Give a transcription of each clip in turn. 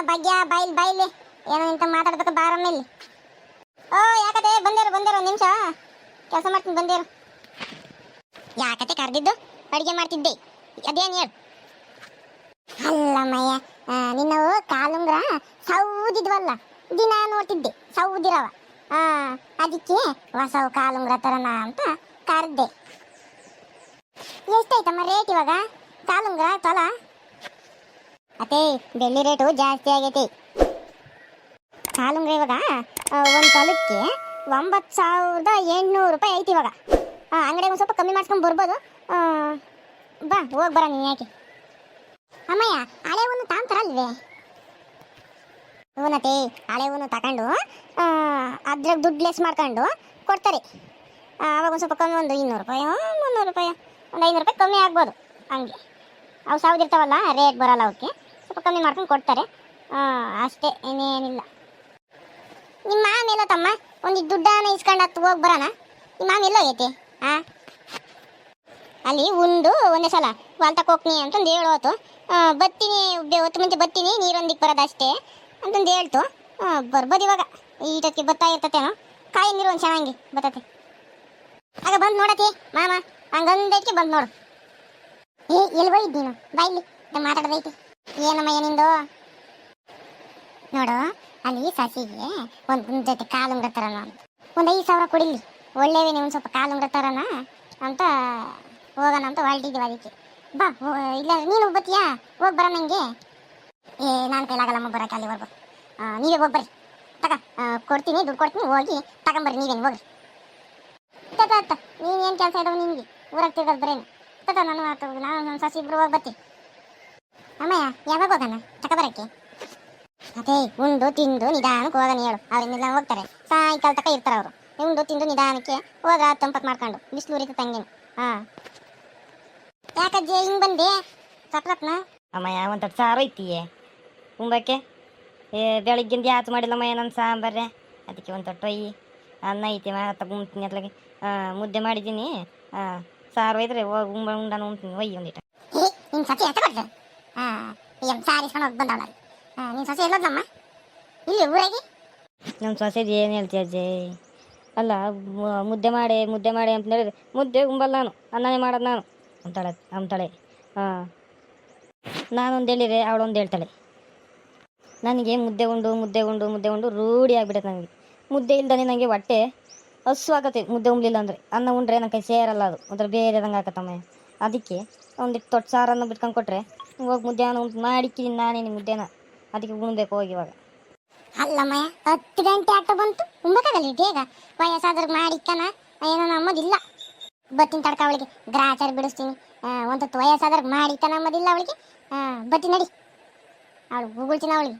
ಭಾಗ್ಯ boil ಬಾಯಿಲಿ ಏನೋ ಇಂತ ಮಾತಾಡ್ಬೇಕು ಬಾರಮ್ಮೇಲಿ. ಓ ಯಾಕತೆ ಬಂದೇರು ನಿಮಿಷ ಕೆಲಸ ಮಾಡ್ತೀನಿ ಬಂದೇರು. ಯಾಕತೆ ಕರೆದಿದ್ದು? ಅಡುಗೆ ಮಾಡ್ತಿದ್ದೆ, ಅದೇನು ಹೇಳು. ಅಲ್ಲಮ್ಮಯ್ಯ, ನಿನ್ನವು ಕಾಲುಂಗ್ರ ಸೌದಿದ್ವಲ್ಲ, ದಿನ ನೋಡ್ತಿದ್ದೆ ಸೌದಿರವ. ಅದಕ್ಕೆ ಹೊಸವು ಕಾಲುಂಗ್ರ ತರನ ಅಂತ ಕರೆದೆ. ಎಷ್ಟಾಯ್ತಮ್ಮ ರೇಟ್ ಇವಾಗ ಕಾಲುಂಗ್ರ ತೊಲ? ಅದೇ ಬೆಳ್ಳಿ ರೇಟು ಜಾಸ್ತಿ ಆಗೈತಿ. ಕಾಲುಂಗ್ರ ಇವಾಗ ಒಂದು ತೊಲಕ್ಕೆ 9,800 ರೂಪಾಯಿ ಐತಿ ಇವಾಗ. ಅಂಗಡಿಗೆ ಒಂದು ಸ್ವಲ್ಪ ಕಮ್ಮಿ ಮಾಡ್ಸ್ಕೊಂಡು ಬರ್ಬೋದು. ಬಾ ಹೋಗಿ ಬರ ನೀನು. ಯಾಕೆ ಅಮ್ಮಯ್ಯ ಹಳೆ ಒಂದು ತಾಂತಾರಲ್ವೇ? ಹೂನತೆ ಹಳೆ ಒಂದು ತಗೊಂಡು ಅದ್ರಾಗ ದುಡ್ಡು ಲೆಸ್ ಮಾಡ್ಕೊಂಡು ಕೊಡ್ತಾರೆ. ಅವಾಗ ಒಂದು ಸ್ವಲ್ಪ ಕಮ್ಮಿ, ಒಂದು 200 ರೂಪಾಯಿ 300 ರೂಪಾಯಿ ಒಂದು 500 ರೂಪಾಯಿ ಕಮ್ಮಿ ಆಗ್ಬೋದು. ಹಂಗೆ ಅವು ಸೌದಿರ್ತಾವಲ್ಲ, ರೇಟ್ ಬರೋಲ್ಲ, ಅವಕ್ಕೆ ಸ್ವಲ್ಪ ಕಮ್ಮಿ ಮಾಡ್ಕೊಂಡು ಕೊಡ್ತಾರೆ ಅಷ್ಟೇ, ಏನೇನಿಲ್ಲ. ನಿಮ್ಮ ಮಾಮ ಎಲ್ಲೋ ತಮ್ಮ ಒಂದು ದುಡ್ಡನ್ನ ಇಸ್ಕೊಂಡು ಹತ್ತು ಹೋಗಿ ಬರೋಣ. ನಿಮ್ಮ ಮಾಮ ಎಲ್ಲೋ ಐತಿ? ಅಲ್ಲಿ ಉಂಡು ಒಂದೇ ಸಲ ಹೊಲ್ತಕ್ಕೆ ಹೋಗ್ತೀನಿ ಅಂತಂದು ಹೇಳೋತು. ಬತ್ತೀನಿ ಹೊತ್ತು ಮುಂಚೆ ಬತ್ತೀನಿ, ನೀರೊಂದಿಗೆ ಬರೋದಷ್ಟೇ ಅಂತಂದು ಹೇಳ್ತು. ಬರ್ಬೋದು ಇವಾಗ, ಈಟಕ್ಕೆ ಬತ್ತಾ ಇರ್ತತೇನೋ. ಕಾಯಿ ನೀರು ಒಂದು ಚೆನ್ನಾಗಿ ಬರ್ತತೆ. ಆಗ ಬಂದು ನೋಡತಿ ಮಾಮ, ಹಂಗಂದಕ್ಕೆ ಬಂದು ನೋಡು. ಎಲ್ಲಿ ಹೋಗಿದ್ದು ನೀನು? ಬಾಯಿಲಿ ಮಾತಾಡೋದೈತಿ. ಏನಮ್ಮ ಏನಿಂದು ನೋಡು, ಅಲ್ಲಿ ಸಸಿಗೆ ಒಂದು ಜೊತೆ ಕಾಲುಂಗ್ರ ತರನ ಅಂತ ಒಂದು 5,000 ಕೊಡಿಲಿ. ಒಳ್ಳೆವೇನೆ ಒಂದು ಸ್ವಲ್ಪ ಕಾಲುಂಗ್ರ ತರನ ಅಂತ ಹೋಗೋಣ ಅಂತ ಹೊರಟಿದ್ದೀವಿ. ಅದಕ್ಕೆ ಬಾ. ಇಲ್ಲ ನೀನು ಬತ್ತೀಯಾ? ಹೋಗಿ ಬರ ನನಗೆ. ನಾನು ಕೈಲಾಗಲ್ಲಮ್ಮ ಬರೋಕೆ ಅಲ್ಲಿವರೆಗೂ. ನೀವೇ ಹೋಗಿ ಬರ್ರಿ, ಕೊಡ್ತೀನಿ, ದುಡ್ಡು ಕೊಡ್ತೀನಿ, ಹೋಗಿ ತಗೊಂಬರ್ರಿ. ನೀವೇನು ಹೋಗ್ರಿ. ನೀನೇನು ಕೆಲಸ ಇದಾವೆ ನಿನಗೆ? ಊರಾಗ ತಿರ್ಗೋದು ಬರೇನು ನಾನು ಸಸಿ ಇಬ್ರು ಹೋಗಿ ಬರ್ತೀವಿ. ಅಮ್ಮಯ್ಯ ಯಾವಾಗ ಹೋಗೋಣ ತಗೊಬರಕ್ಕೆ? ಅದೇ ಉಂಡು ತಿಂದು ನಿಧಾನಕ್ಕೆ ಹೋಗೋಣ ಹೇಳು. ಅವ್ರನ್ನೆಲ್ಲ ಹೋಗ್ತಾರೆ, ಸಾಯಂಕಾಲ ತಕ ಇರ್ತಾರೆ ಅವರು. ಉಂಡು ತಿಂದು ನಿಧಾನಕ್ಕೆ ಹೋಗ, ತಂಪತ್ ಮಾಡ್ಕೊಂಡು ಬಿಸಿಲು ಉರಿತು ತಂಗೇನು. ಯಾಕಜ್ಜಿ ಹಿಂಗೆ ಬಂದೆ ಸಕ್ರತ್ನ? ಅಮ್ಮಯ್ಯ ಒಂದು ತಟ್ಟು ಸಾರು ಐತಿಯೇ ಉಂಬಕ್ಕೆ. ಬೆಳಿಗ್ಗಿಂದ ಯಾತು ಮಾಡಿಲ್ಲಮ್ಮಯ್ಯ ನನ್ನ ಸಾಂಬಾರ್ರೆ. ಅದಕ್ಕೆ ಒಂದು ತಟ್ಟು ಒಯ್ಯಿ. ಅನ್ನ ಐತಿ ತಗೊಂತೀನಿ, ಅದ್ಲಾಗೆ ಮುದ್ದೆ ಮಾಡಿದ್ದೀನಿ. ಸಾರು ಒಯ್ದ್ರೆ ಹೋಗಿ ಉಂಡಾನು ಉಣ್ತೀನಿ. ಒಯ್ಯಿ ಒಂದಿಟ್ಟು. ನಿನ್ನ ಸಸಿ ಎತ್ತ ಕೊಡ್ತು? ಸಾರಿ ಇಸ್ಕೊಂಡು ಹೋಗಿ ಬಂದವಳ. ನಿನ್ನ ಸಸಿ ಎಲ್ಲೋದ್ಲಮ್ಮ? ಇಲ್ಲಿ ಊರಾಗಿ? ನಮ್ಮ ಸೊಸೆದು ಏನು ಹೇಳ್ತೀಯ ಅಜ್ಜಿ? ಅಲ್ಲ, ಮುದ್ದೆ ಮಾಡಿ ಅಂತ ಹೇಳಿದ್ರೆ ಮುದ್ದೆ ಉಂಬಲ್ಲ ನಾನು, ಅನ್ನನೇ ಮಾಡೋದು ನಾನು ಅಂತಾಳೆ. ನಾನೊಂದು ಹೇಳಿದ್ರೆ ಅವಳೊಂದು ಹೇಳ್ತಾಳೆ. ನನಗೆ ಮುದ್ದೆ ಉಂಡು ರೂಢಿ ಆಗಿಬಿಡುತ್ತೆ ನನಗೆ. ಮುದ್ದೆ ಇಲ್ದಾನೆ ನನಗೆ ಹೊಟ್ಟೆ ಹಸುವಾಗತ್ತೆ. ಮುದ್ದೆ ಉಂಬ್ಲಿಲ್ಲ ಅಂದರೆ, ಅನ್ನ ಉಂಡ್ರೆ ನನ್ನ ಕೈ ಸೇರಲ್ಲ, ಅದು ಒಂಥರ ಬೇರೆದಂಗೆ ಆಕತ್ತಮ್ಮ. ಅದಕ್ಕೆ ಒಂದಿಟ್ಟು ತೊಟ್ಟು ಸಾರನ್ನು ಬಿಟ್ಕೊಂಡು ಕೊಟ್ಟರೆ ಹೋಗಿ ಮುದ್ದೆನ ಮಾಡಿಕ್ಕಿದ್ದೀನಿ ನಾನೇನು ಮುದ್ದೆನ. ಅದಕ್ಕೆ ಉಣ್ಬೇಕು ಹೋಗಿ ಇವಾಗ. ಅಲ್ಲಮ್ಮಯ್ಯ 10 ಗಂಟೆ ಆಟ ಬಂತು, ಉಂಬಕ್ಕಾಗಲ್ಲ ಬೇಗ. ವಯಸ್ಸಾದ್ರಿಗೆ ಮಾಡಿಕ್ಕನ ಏನೋ ನಮ್ಮದಿಲ್ಲ. ಬತ್ತಿನ ತಡ್ಕ ಅವಳಿಗೆ ಗ್ರಾಚಾರ ಬಿಡಿಸ್ತೀನಿ. ಒಂದು ವಯಸ್ಸಾದ್ರಿಗೆ ಮಾಡಿಕ್ಕನ ನಮ್ಮದಿಲ್ಲ ಅವಳಿಗೆ. ಬತ್ತಿ ನಡಿ, ಅವಳು ಉಗುಳ್ತೀನಿ ಅವಳಿಗೆ.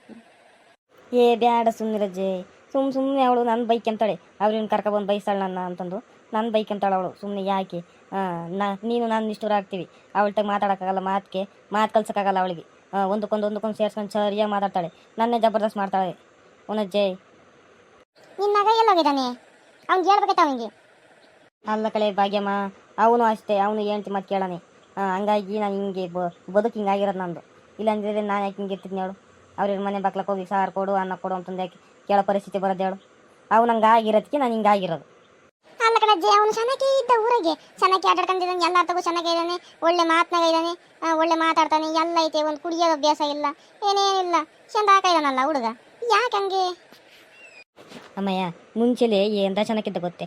ಬ್ಯಾಡ ಸುಮ್ಮನಿರಜ್ಜೆ. ಸುಮ್ಮನೆ ಅವಳು ನನ್ನ ಬೈಕ್ ಅಂತಾಳೆ. ಅವ್ರನ್ನ ಕರ್ಕೊಬಂದು ಬೈಸಾಳು ನನ್ನ ಅಂತಂದು ನನ್ನ ಬೈಕ್ ಅಂತಾಳೆ ಅವಳು. ಸುಮ್ಮನೆ ಯಾಕೆ? ನೀನು ನಾನು ಇಷ್ಟೂರು ಆಗ್ತೀವಿ. ಅವಳ್ತಾಗ ಮಾತಾಡೋಕ್ಕಾಗಲ್ಲ, ಮಾತು ಕಲ್ಸೋಕ್ಕಾಗಲ್ಲ ಅವಳಿಗೆ. ಒಂದಕ್ಕೊಂದು ಸೇರ್ಸ್ಕೊಂಡು ಸರಿಯಾಗಿ ಮಾತಾಡ್ತಾಳೆ. ನನ್ನೇ ಜಬರ್ದಸ್ತ್ ಮಾಡ್ತಾಳೆ ಅವನಜ್ಜೆ. ನಿನ್ನ ಮಗ ಎಲ್ಲೋಗಿದ್ದಾನೆ? ಅವ್ನಿಗೆ ಹೇಳ್ಬೇಕೈತೆ ಅವನಿಗೆ. ಅಲ್ಲ ಕಳೆ ಭಾಗ್ಯಮ್ಮ, ಅವನು ಅಷ್ಟೇ, ಅವನು ಹೇಳ್ತಿ ಮತ್ತೆ ಕೇಳಾನೆ. ಹಂಗಾಗಿ ನಾನು ಹಿಂಗೆ ಬದುಕು ಹಿಂಗಾಗಿರೋದು ನಂದು. ಇಲ್ಲಾಂದ್ರೆ ನಾನು ಯಾಕೆ ಹಿಂಗೆ ಇರ್ತಿದ್ನಿ ಹೇಳು? ಅವ್ರ ಮನೆ ಬಾಕ್ಲಕ್ಕೆ ಹೋಗಿ ಸಾರು ಕೊಡು, ಅನ್ನ ಕೊಡು ಅಂತಂದು ಯಾಕೆ ಕೇಳೋ ಪರಿಸ್ಥಿತಿ ಬರೋದು ಹೇಳು? ಅವ್ನು ಹಂಗೆ ಆಗಿರೋದಕ್ಕೆ ನಾನು ಹಿಂಗಾಗಿರೋದು. ಅಲ್ಲ ಕಣಜ್ಜಿ, ಅವನು ಚೆನ್ನಾಗಿ ಇದ್ದ ಊರಾಗೆ, ಚೆನ್ನಾಗಿ ಆಟಾಡ್ಕೊಂಡಿದ್ದಾನೆ, ಎಲ್ಲಾರ್ತಾಗೂ ಚೆನ್ನಾಗೇ ಇದ್ದಾನೆ, ಒಳ್ಳೆ ಮಾತನಾಗ ಇದ್ದಾನೆ, ಒಳ್ಳೆ ಮಾತಾಡ್ತಾನೆ, ಎಲ್ಲ ಐತೆ. ಒಂದು ಕುಡಿಯೋದು ಅಭ್ಯಾಸ ಇಲ್ಲ, ಏನೇನಿಲ್ಲ, ಚಂದ ಇದ್ದಾನಲ್ಲ ಹುಡುಗ. ಯಾಕೆ ಹಂಗೆ? ಅಮ್ಮಯ್ಯ ಮುಂಚೆಲೇ ಎಂತ ಚೆನ್ನಾಗಿದ್ದ ಗೊತ್ತೇ?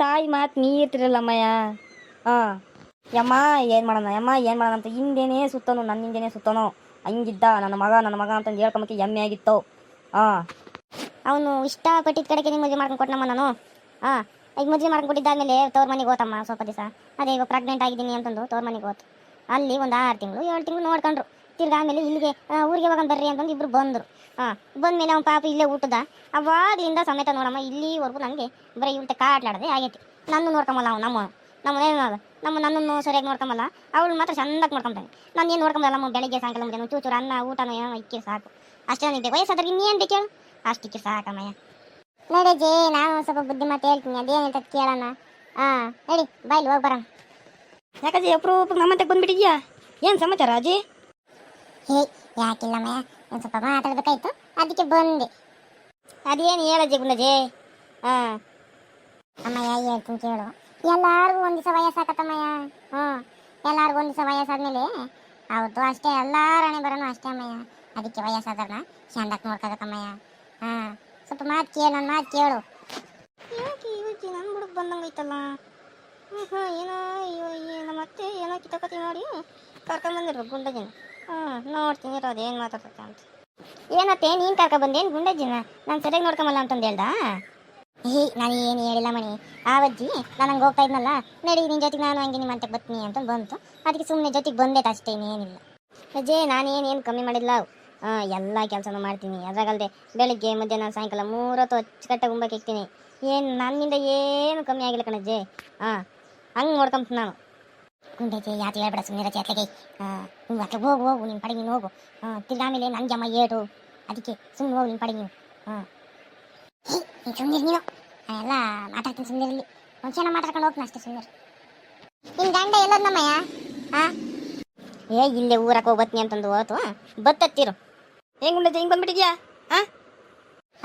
ತಾಯಿ ಮಾತು ಮೀರ್ತಿರಲ್ಲಮ್ಮಯ್ಯ. ಯಮ್ಮ ಏನು ಮಾಡೋಣ ಅಂತ ಹಿಂದೇನೇ ಸುತ್ತನು, ನನ್ನ ಹಿಂದೇನೇ ಸುತ್ತನೋ. ಹಂಗಿದ್ದ ನನ್ನ ಮಗ ಅಂತಂದು ಹೇಳ್ಕೊಂಬಕ್ಕೆ ಎಮ್ಮೆ ಆಗಿತ್ತು. ಅವನು ಇಷ್ಟಪಟ್ಟಿದ್ದ ಕಡೆಗೆ ನೀವು ಮದುವೆ ಮಾಡ್ಕೊಂಡು ಕೊಟ್ಟನಮ್ಮ ನಾನು. ಈಗ ಮದುವೆ ಮಾಡ್ಕೊಂಡು ಕೊಟ್ಟಿದ್ದಾದಮೇಲೆ ತವ್ರ ಮನೆಗೆ ಹೋತಮ್ಮ ಸ್ವಲ್ಪ ದಿವಸ. ಅದೇ ಈಗ ಪ್ರೆಗ್ನೆಂಟ್ ಆಗಿದ್ದೀನಿ ಅಂತಂದು ತವ್ರ ಮನೆಗೆ ಹೋತು. ಅಲ್ಲಿ ಒಂದು 6 ತಿಂಗಳು 7 ತಿಂಗಳು ನೋಡ್ಕೊಂಡ್ರು. ತಿರ್ಗಿ ಆಮೇಲೆ ಇಲ್ಲಿಗೆ ಊರಿಗೆ ಹೋಗೋಣ ಬರ್ರಿ ಅಂತಂದು ಇಬ್ಬರು ಬಂದರು. ಬಂದಮೇಲೆ ಅವ್ನ ಪಾಪ ಇಲ್ಲೇ ಊಟದ ಅವಾಗಲಿಂದ ಸಮೇತ ನೋಡಮ್ಮ ಇಲ್ಲಿವರೆಗೂ ನನಗೆ ಬರೀ ಇವ್ರ ಕಾಟ್ಲಾಡದೆ ಆಗೈತಿ. ನನ್ನ ನೋಡ್ಕೊಂಬಲ್ಲ ಅವ್ನು. ನನ್ನನ್ನು ಸರಿಯಾಗಿ ನೋಡ್ಕೊಂಬಲ್ಲ. ಅವಳು ಮಾತ್ರ ಚಂದಾಗಿ ನೋಡ್ಕೊಂತಾನೆ. ನಾನು ಏನು ನೋಡ್ಕೊಂಬಲ್ಲ. ಬೆಳಿಗ್ಗೆ ಸಾಯಂಕಾಲ ಮುಂದೆ ಚೂಚೂರು ಅನ್ನ ಊಟನೋ ಏನೋ ಇಕ್ಕಿ ಸಾಕು, ಅಷ್ಟೇ ನನಗೆ. ವಯಸ್ಸಾದ್ರೆ ಇನ್ನೇನು ಬೇಕು ಹೇಳು? ಅಷ್ಟಕ್ಕೆ ಸಾಕಮ್ಮಯ್ಯ. ನಡೀಜಿ, ನಾನು ಸ್ವಲ್ಪ ಬುದ್ಧಿ ಮಾತು ಹೇಳ್ತೀನಿ, ಅದೇನಿರ್ತದೆ ಕೇಳೋಣ. ನಡಿ ಬಾಯ್ಲಿ ಹೋಗಿ ಬರೋಣ. ಯಾಕಜ್ಜಿ ಅಪ್ರೂಪಕ್ಕೆ ನಮ್ಮಂತೆ ಬಂದ್ಬಿಟ್ಟಿದ್ಯಾ? ಏನು ಸಮಾಚಾರ ಅಜ್ಜಿ? ಯಾಕಿಲ್ಲಮ್ಮಯ್ಯ, ಒಂದು ಸ್ವಲ್ಪ ಮಾತಾಡ್ಬೇಕಾಯ್ತು, ಅದಕ್ಕೆ ಬಂದೆ. ಅದೇನು ಹೇಳಜ್ಜಿ ಗುಂಡಜ್ಜಿ? ಹಾಂ ಅಮ್ಮಯ್ಯ ಹೇಳ್ತೀನಿ ಕೇಳು. ಎಲ್ಲಾರ್ಗೂ ಒಂದು ದಿವಸ ವಯಸ್ಸಾಕತ್ತಮ್ಮಯ್ಯ. ಹ್ಞೂ, ಎಲ್ಲಾರ್ಗೂ ಒಂದು ದಿವಸ ವಯಸ್ಸಾದ್ಮೇಲೆ ಅವತ್ತು ಅಷ್ಟೇ ಎಲ್ಲಾರ ಹಣೆ ಬರೋನು ಅಷ್ಟೇ ಅಮ್ಮಯ್ಯ. ಅದಕ್ಕೆ ವಯಸ್ಸಾದ್ರನ್ನ ಚಂದಕ್ಕೆ ನೋಡ್ಕೋಬೇಕಮ್ಮಯ್ಯ. ಹಾಂ, ಸ್ವಲ್ಪ ಮಾತು ಕೇಳು, ನನ್ನ ಮಾತು ಕೇಳು. ಯಾಕೆ ಇವತ್ತು ನನ್ನ ಬುಡಕ್ಕೆ ಬಂದಂಗೆ ಐತಲ್ಲ? ಏನೋ ನಮ್ಮ ಅತ್ತೆ ಏನೋ ಕಿತಾಪತಿ ಮಾಡಿ ಕರ್ಕೊಂಬಂದಿರ್ಬೇಕು ಗುಂಡಜ್ಜಿನ. ನೋಡ್ತೀನಿ ಇರೋದು ಏನು ಮಾತಾಡ್ತೈತೆ ಅಂತ. ಏನತ್ತೆ ನೀನು ಕರ್ಕೊಂಬಂದೇನು ಗುಂಡಜ್ಜಿನ? ನಾನು ಸರಿಯಾಗಿ ನೋಡ್ಕೊಂಬಲ್ಲ ಅಂತಂದು ಹೇಳ್ದ? ನಾನು ಏನು ಹೇಳಿಲ್ಲ ಮಣಿ. ಆವಜ್ಜಿ ನಾನು ಹಂಗೆ ಹೋಗ್ತಾ ಇದ್ನಲ್ಲ, ನಡಿ ನಿನ್ನ ಜೊತೆಗೆ ನಾನು ಹಂಗೆ ನಿಮ್ಮ ಅಂತೆಗೆ ಬರ್ತೀನಿ ಅಂತ ಬಂತು. ಅದಕ್ಕೆ ಸುಮ್ಮನೆ ಜೊತೆಗೆ ಬಂದೈತೆ ಅಷ್ಟೇ, ಇನ್ನೇನಿಲ್ಲ. ಅಜ್ಜೆ ನಾನೇನು ಕಮ್ಮಿ ಮಾಡಿಲ್ಲ. ಎಲ್ಲ ಕೆಲಸನೂ ಮಾಡ್ತೀನಿ. ಅದ್ರಾಗಲ್ದೆ ಬೆಳಿಗ್ಗೆ ಮಧ್ಯಾಹ್ನ ಸಾಯಂಕಾಲ 3 ಹೊತ್ತು ಅಚ್ಚುಕಟ್ಟಾಗಿ ಉಂಬಕ್ಕೆ ಇಕ್ತೀನಿ. ಏನು ನನ್ನಿಂದ ಏನು ಕಮ್ಮಿ ಆಗಿಲ್ಲ ಕಣಜ್ಜೆ. ಹಂಗೆ ನೋಡ್ಕೊಂತ ನಾನು. ಗುಂಡಜ್ಜೆ ಯಾಕೆ ಹೇಳ್ಬೇಡ, ಸುಮ್ಮನೆ ಚೇತ್ಲೆಗೆ. ನೀವು ಅಟ್ಲ ಹೋಗು ಹೋಗು, ನಿಮ್ಮ ಪಡೆಗೆ ನೀನು ಹೋಗು. ತಿರ್ಗಿ ಆಮೇಲೆ ನನಗೆ ಅಮ್ಮ ಏಟು, ಅದಕ್ಕೆ ಸುಮ್ಮನೆ ಹೋಗು ನಿಮ್ಮ ಪಡೆಗೆ ನೀವು. ನೀನು ಸುಮ್ಮನೆ ನೀನು ಎಲ್ಲ ಮಾತಾಡ್ತೀನಿ, ಸುಮ್ಮನಿರಲಿ. ಒಂದು ಚೆನ್ನಾಗಿ ಮಾತಾಡ್ಕೊಂಡು ಹೋಗ್ತೀನಿ ಅಷ್ಟೇ, ಸುಮ್ಮನೆ. ನಿನ್ನ ಗಂಡ ಎಲ್ಲೋದು ನಮ್ಮಯ್ಯ? ಇಲ್ಲೇ ಊರಕ್ಕೆ ಹೋಗಿ ಬತ್ತೀನಿ ಅಂತಂದು ಹೋತು ಬತ್ತತ್ತಿರು. ಹೆಂಗೆ ಗುಂಡಜ್ಜಿ ಹಿಂಗೆ ಬಂದ್ಬಿಟ್ಟಿದ್ಯಾ?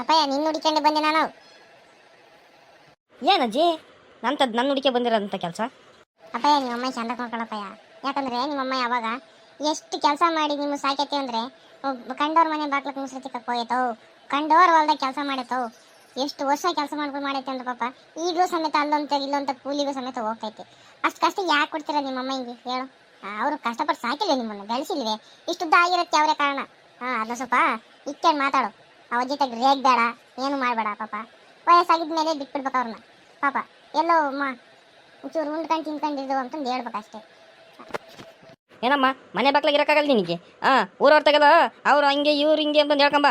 ಅಪ್ಪಯ್ಯ ನಿನ್ನ ಹುಡುಕೊಂಡೆ ಬಂದೆ ನಾನು. ಏನಜ್ಜಿ ನಂತದ್ದು ನನ್ನ ಹುಡುಕೆ ಬಂದಿರೋಂಥ ಕೆಲಸ? ಅಪ್ಪಯ್ಯ ನಿಮ್ಮ ಅಮ್ಮ ಚಂದ ನೋಡ್ಕೊಳಪ್ಪಯ್ಯ. ಯಾಕಂದ್ರೆ ನಿಮ್ಮಮ್ಮ ಯಾವಾಗ ಎಷ್ಟು ಕೆಲಸ ಮಾಡಿ ನಿಮ್ಮ ಸಾಕೈತಿ ಅಂದರೆ, ಕಂಡವ್ರ ಮನೆ ಬಾಗ್ಲಕ್ಕೆ ಮುಸ್ರತಿ ಹೋಯ್ತವು, ಕಂಡವ್ರ ಹೊಲ್ದಾಗ ಕೆಲಸ ಮಾಡೈತವು. ಎಷ್ಟು ವರ್ಷ ಕೆಲಸ ಮಾಡ್ಕೊಂಡು ಮಾಡೈತೆ ಅಂದ್ರೆ ಪಾಪ ಈಗಲೂ ಸಮೇತ ಅಲ್ಲೊಂತ ಇಲ್ಲೊಂತ ಕೂಲಿಗೂ ಸಮೇತ ಹೋಗ್ತೈತೆ. ಅಷ್ಟು ಕಷ್ಟ ಯಾಕೆ ಕೊಡ್ತೀರ ನಿಮ್ಮಮ್ಮ ಹಿಂಗೆ ಹೇಳು? ಅವರು ಕಷ್ಟಪಟ್ಟು ಸಾಕಿಲ್ಲ, ನಿಮ್ಮನ್ನು ಬೆಳೆಸಿಲ್ವೇ? ಇಷ್ಟುದ್ದ ಆಗಿರತ್ತೆ ಅವರೇ ಕಾರಣ. ಅದನ್ನ ಸ್ವಲ್ಪ ಇಕ್ಕೇನು ಮಾತಾಡು. ಅವ್ರ ಜೊತೆಗೆ ರೇಗ್ ಬೇಡ, ಏನು ಮಾಡಬೇಡ. ಪಾಪ ವಯಸ್ಸಾಗಿದ್ಮೇಲೆ ಬಿಟ್ಬಿಡ್ಬೇಕು ಅವ್ರನ್ನ. ಪಾಪ ಎಲ್ಲೋ ಒಂಚೂರು ಉಂಡ್ಕೊಂಡು ತಿನ್ಕೊಂಡಿದ್ದು ಅಂತಂದು ಹೇಳ್ಬೇಕು ಅಷ್ಟೇ. ಏನಮ್ಮ ಮನೆ ಬಾಕ್ಲಾಗ ಇರೋಕ್ಕಾಗಲ್ಲ ನಿನಗೆ? ಊರವ್ರ ತೆಗೆಲ್ಲ ಅವ್ರು ಹಂಗೆ ಇವ್ರು ಹಿಂಗೆ ಅಂತಂದು ಹೇಳ್ಕೊಂಬ.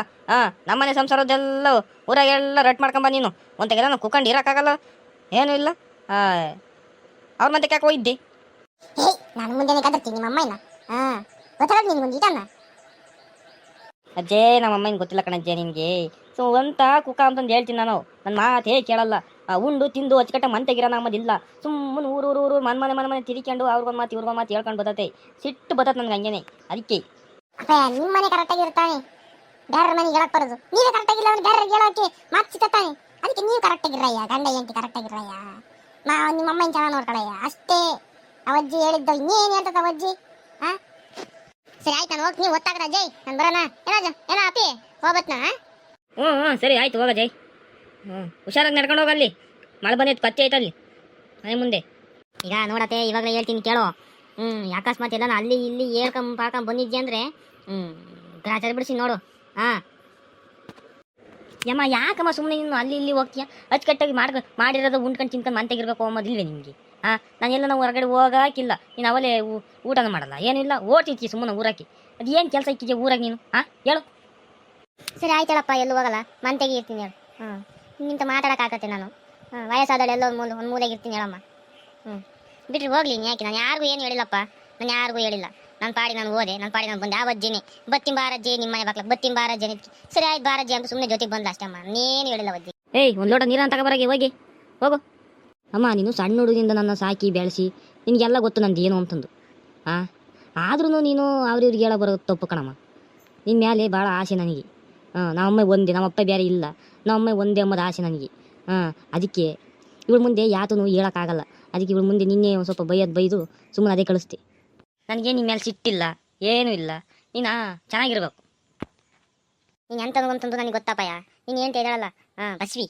ನಮ್ಮನೆ ಸಂಸಾರದೆಲ್ಲ ಊರಾಗೆಲ್ಲ ರಟ್ ಮಾಡ್ಕೊಂಬ ನೀನು. ಒಂದು ತೆಗೆಲ್ಲ ನಾವು ಕುತ್ಕೊಂಡು ಇರೋಕ್ಕಾಗಲ್ಲ, ಏನೂ ಇಲ್ಲ. ಅವ್ರ ಮತ್ತೆ ಯಾಕೆ ಹೋಗಿದ್ದೆ? ನಾನು ಮುಂದೆನೇ ಕದರ್ತೀನಿ ನಿಮ್ಮ ಅಮ್ಮನ. ಗೊತ್ತಾಗಲ್ಲ ನಿನ್ಗೊಂದು ಇಟನ್ನ. ಅಜ್ಜೇ ನಮ್ಮ ಅಮ್ಮನ ಗೊತ್ತಿಲ್ಲ ಕಣಜ್ಜೆ ನಿನಗೆ. ಸೊ ಅಂತ ಕುಕ್ಕ ಅಂತಂದು ಹೇಳ್ತೀನಿ ನಾನು. ನನ್ನ ಮಾತೇ ಕೇಳಲ್ಲ. ಉಂಡು ತಿಂದು ಅಚ್ಚುಕಟ್ಟ ಮಂತೆಗಿರೋ ನಮ್ಮದಿಲ್ಲ. ಸುಮ್ಮನೆ ಊರು ಮನೆ ತಿರ್ಕೊಂಡು ಅವ್ರಿಗೊಂದು ಮಾತು ಇವ್ರಿಗೊಂದು ಮಾತು ಹೇಳ್ಕೊಂಡು ಬರ್ತೈತೆ. ಸಿಟ್ಟು ಬರ್ತೈತೆ ನನಗೆ ಹಂಗೇನೆ. ಅದಕ್ಕೆ ಅಪ್ಪ ನಿಮ್ಮ ಮನೆ ಕರೆಕ್ಟಾಗಿರ್ತಾನೆ, ಬೇರೆ ಮನೆಗೆ ಹೇಳಕ್ ಬರೋದು. ನೀವೇ ಕರೆಕ್ಟಾಗಿಲ್ಲ ಅಂದ್ರೆ ಬೇರೆ ಹೇಳೋಕೆ ಮಾತು ಸಿಗ್ತಾನೆ. ಅದಕ್ಕೆ ನೀವು ಕರೆಕ್ಟಾಗಿರಯ್ಯ, ಗಂಡ ಎಂಟಿ ಕರೆಕ್ಟಾಗಿರಯ್ಯ. ನಿಮ್ಮ ಅಮ್ಮನ ಚೆನ್ನಾಗಿ ನೋಡ್ಕೊಳಯ್ಯ ಅಷ್ಟೇ. ಅವಜ್ಜಿ ಹೇಳಿದ್ದು ಇನ್ನೇನು ಹೇಳ್ತದ ಅವಜ್ಜಿ? ಸರಿ ಆಯ್ತು, ನಾನು ಹೋಗಿ ನೀವು ಒತ್ತಾಗ್ರ ಜೈ, ನಾನು ಬರೋಣ. ಏನೋ ಅಪ್ಪಿ ಹೋಗ್ಬತ್ನಾ? ಹ್ಞೂ ಸರಿ ಆಯ್ತು, ಹೋಗ ಜೈ. ಹುಷಾರಾಗಿ ನಡ್ಕೊಂಡು ಹೋಗಲ್ಲಿ. ಮಳೆ ಬಂದೈತೆ, ಕತ್ತಿ ಐತಲ್ಲಿ ಮನೆ ಮುಂದೆ. ಈಗ ನೋಡತ್ತೆ, ಇವಾಗಲೇ ಹೇಳ್ತೀನಿ ಕೇಳೋ. ಅಕಸ್ಮಾತ್ ಎಲ್ಲ ಅಲ್ಲಿ ಇಲ್ಲಿ ಪಾಕಂಬ ಬಂದಿದ್ದೆ ಅಂದರೆ ಗ್ರಾಚಾರ ಬಿಡಿಸಿ ನೋಡು. ಯಮ್ಮ ಯಾಕಮ್ಮ ಸುಮ್ಮನೆ ನೀನು ಅಲ್ಲಿ ಇಲ್ಲಿ ಹೋಗ್ತೀಯ? ಅಚ್ಚುಕಟ್ಟಾಗಿ ಮಾಡಿರೋದು ಉಂಡ್ಕೊಂಡು ತಿನ್ಕೊಂಡು ಮಂತೆಗಿರ್ಬೇಕು ಅಂಬೋದಿಲ್ವೇ ನಿಮಗೆ? ನಾನೆಲ್ಲ ನಾವು ಹೊರಗಡೆ ಹೋಗಾಕಿಲ್ಲ. ನೀನು ಅವಲೇ ಊಟನೂ ಮಾಡಲ್ಲ, ಏನೂ ಇಲ್ಲ, ಓಡ್ತಿದ್ದಿ ಸುಮ್ಮನೆ ಊರಾಕಿ. ಅದು ಏನು ಕೆಲಸ ಇಕ್ಕಿದ್ಯಾ ಊರಾಗ ನೀನು? ಹೇಳು. ಸರಿ ಆಯ್ತಳಪ್ಪ, ಎಲ್ಲೂ ಹೋಗಲ್ಲ, ಮಂತೆಗೆ ಇರ್ತೀನಿ ಹೇಳು. ನಿಂತ ಮಾತಾಡೋಕ್ಕಾಗತ್ತೆ ನಾನು. ವಯಸ್ಸಾದಳು ಎಲ್ಲೋ ಒಂದು ಮೂಲೆಗೆ ಇರ್ತೀನಿ ಹೇಳಮ್ಮ. ಬಿಟ್ರಿ ಹೋಗ್ಲಿ, ನೀ ಯಾಕೆ? ನಾನು ಯಾರಿಗೂ ಏನು ಹೇಳಿಲ್ಲಪ್ಪ, ನಾನು ಯಾರಿಗೂ ಹೇಳಿಲ್ಲ. ನನ್ನ ಪಾಡಿ ನಾನು ಹೋದೆ, ನನ್ನ ಪಾಡಿ ನಾನು ಬಂದೆ. ಆವಜ್ಜಿನಿ ಬತ್ತಿನ ಬಾರಜ್ಜಿ, ನಿಮ್ಮ ಮನೆ ಬಾಕ್ಲಕ್ಕೆ ಬತ್ತಿನ ಬಾರಜ್ಜಿ. ಸರಿ ಆಯ್ತು ಬಾರಜ್ಜಿ ಅಂತ ಸುಮ್ಮನೆ ಜೊತೆಗೆ ಬಂದ ಅಷ್ಟೇ ಅಮ್ಮ, ನೀನು ಹೇಳಿಲ್ಲ ಅವಜ್ಜಿ. ಒಂದು ಲೋಟ ನೀರನ್ನು ತಗೊಬರಾಗಿ ಹೋಗಿ ಹೋಗು. ಅಮ್ಮ ನೀನು ಸಣ್ಣ ಹುಡುಗಿಂದ ನನ್ನ ಸಾಕಿ ಬೆಳೆಸಿ ನಿನಗೆಲ್ಲ ಗೊತ್ತು ನಂದು ಏನು ಅಂತಂದು. ಆದ್ರೂ ನೀನು ಅವ್ರಿವ್ರಿಗೆ ಹೇಳೋ ಬರೋದು ತಪ್ಪು ಕಣಮ್ಮ. ನಿನ್ನ ಮೇಲೆ ಭಾಳ ಆಸೆ ನನಗೆ. ನಮ್ಮಮ್ಮ ಒಂದೇ, ನಮ್ಮಪ್ಪ ಬೇರೆ ಇಲ್ಲ, ನಮ್ಮಮ್ಮ ಒಂದೇ ಅಂಬದು ಆಸೆ ನನಗೆ. ಅದಕ್ಕೆ ಇವಳ ಮುಂದೆ ಯಾತೂ ಹೇಳೋಕ್ಕಾಗಲ್ಲ. ಅದಕ್ಕೆ ಇವಳ ಮುಂದೆ ನಿನ್ನೆ ಒಂದು ಸ್ವಲ್ಪ ಬೈದು ಸುಮ್ಮನೆ ಅದೇ ಕಳಿಸ್ತೆ. ನನಗೆ ನಿಮ್ಮ ಮೇಲೆ ಸಿಟ್ಟಿಲ್ಲ, ಏನೂ ಇಲ್ಲ. ನೀನು ಚೆನ್ನಾಗಿರ್ಬೇಕು. ನೀನು ಎಂತಂದು ನನಗೆ ಗೊತ್ತಪ್ಪಯ್ಯ. ನೀನು ಏನು ಹೇಳಲ್ಲ. ಬಸ್ವಿ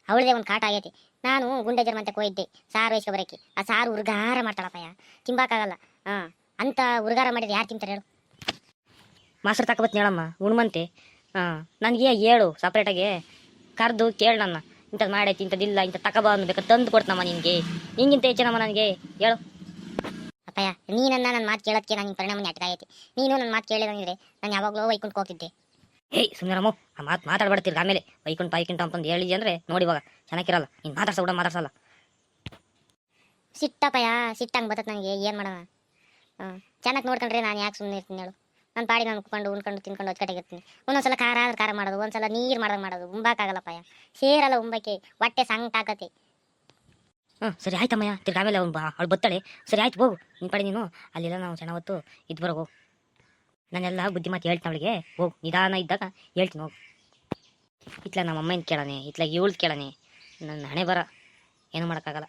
ಅವಳದೇ ಒಂದು ಕಾಟ ಆಗೈತಿ. ನಾನು ಗುಂಡೆಜರ್ ಮಂತೆ ಹೋಗಿದ್ದೆ ಸಾರು ವಯಸ್ಕೊ ಬರೋಕ್ಕೆ. ಆ ಸಾರು ಉರ್ಗಾರ ಮಾಡ್ತಾಳಪ್ಪಯ್ಯ, ತಿಂಬಾಕಾಗಲ್ಲ. ಅಂತ ಉರ್ಗಾರ ಮಾಡಿದ್ರೆ ಯಾರು ತಿಂತಾರೆ ಹೇಳು? ಮಾಸ್ಟರ್ ತಗೊಬತ್ತಿ ಹೇಳಮ್ಮ ಉಣ್ಮಂತೆ. ನನಗೆ ಹೇಳು ಸಪ್ರೇಟಾಗಿ ಕರೆದು ಕೇಳು ನನ್ನ. ಇಂಥದ್ದು ಮಾಡೈತಿ, ಇಂಥದ್ದಿಲ್ಲ, ಇಂಥ ತಗೊಬಾ ಬೇಕಾದ್ರೆ ತಂದು ಕೊಡ್ತನಮ್ಮ ನಿನಗೆ. ಹಿಂಗಿಂತ ಹೆಚ್ಚಿನಮ್ಮ ನನಗೆ ಹೇಳು. ಅಪ್ಪಯ್ಯ ನೀನನ್ನ ನನ್ನ ಮಾತು ಕೇಳೋದಕ್ಕೆ ನನಗೆ ಪರಿಣಾಮ ನೆಟ್ಟಾಗೈತಿ. ನೀನು ನನ್ನ ಮಾತು ಕೇಳಿದಂಗಿದ್ರೆ ನಾನು ಯಾವಾಗಲೂ ವೈಕುಂಠ ಹೋಗ್ತಿದ್ದೆ. ಸುಮ್ಮನೆ ಆ ಮಾತು ಮಾತಾಡ್ಬಾರ್ತಿರ್ಗ. ಆಮೇಲೆ ವೈಕುಂಠ ಅಂತಂದು ಹೇಳಿದ್ದೆ ಅಂದರೆ ನೋಡಿ ಇವಾಗ ಚೆನ್ನಾಗಿರಲ್ಲ. ನೀನು ಮಾತಾಡ್ಸಲ್ಲ. ಸಿಟ್ಟಪ್ಪಯ್ಯ, ಸಿಟ್ಟಂಗೆ ಬರ್ತದೆ ನನಗೆ. ಏನು ಮಾಡೋಣ? ಚೆನ್ನಾಗಿ ನೋಡ್ಕೊಂಡ್ರೆ ನಾನು ಯಾಕೆ ಸುಮ್ಮನೆ ಇರ್ತೀನಿ ಹೇಳು? ನನ್ನ ಪಾಡಿ ನಾನು ಉಣ್ಕೊಂಡು ತಿನ್ಕೊಂಡು ಅಚ್ಚುಕಟ್ಟಾಗಿರ್ತೀನಿ. ಒಂದೊಂದ್ಸಲ ಖಾರ ಆದ್ರೆ ಖಾರ ಮಾಡೋದು, ಒಂದ್ಸಲ ನೀರು ಮಾಡ್ದಂಗೆ ಮಾಡೋದು. ಉಂಬಾಕಾಗಲ್ಲಪ್ಪಯ್ಯ, ಸೇರಲ್ಲ ಉಂಬಕ್ಕೆ, ಹೊಟ್ಟೆ ಸಂಕಟಾಗತ್ತೆ. ಸರಿ ಆಯ್ತಮ್ಮಯ್ಯ, ತಿರ್ಗಿ ಆಮೇಲೆ ಅವಳು ಬತ್ತಾಳೆ. ಸರಿ ಆಯ್ತು ಹೋಗು ನಿನ್ನ ಪಾಡಿ ನೀನು. ಅಲ್ಲೆಲ್ಲ ನಾವು ಚೆನ್ನಾಗಿ ಹೊತ್ತು ಇದು ಬರೋ ಹೋಗು. ನಾನೆಲ್ಲ ಬುದ್ಧಿ ಮಾತು ಹೇಳ್ತೀನಿ ಅವಳಿಗೆ. ಹೋಗು, ನಿಧಾನ ಇದ್ದಾಗ ಹೇಳ್ತೀನಿ ಹೋಗು. ಇತ್ಲಾಗ ನಮ್ಮ ಅಮ್ಮನ ಕೇಳನೆ, ಇತ್ಲಾಗ ಇವಳು ಕೇಳನೆ, ನನ್ನ ಹಣೆ ಬರ, ಏನೂ ಮಾಡೋಕ್ಕಾಗಲ್ಲ.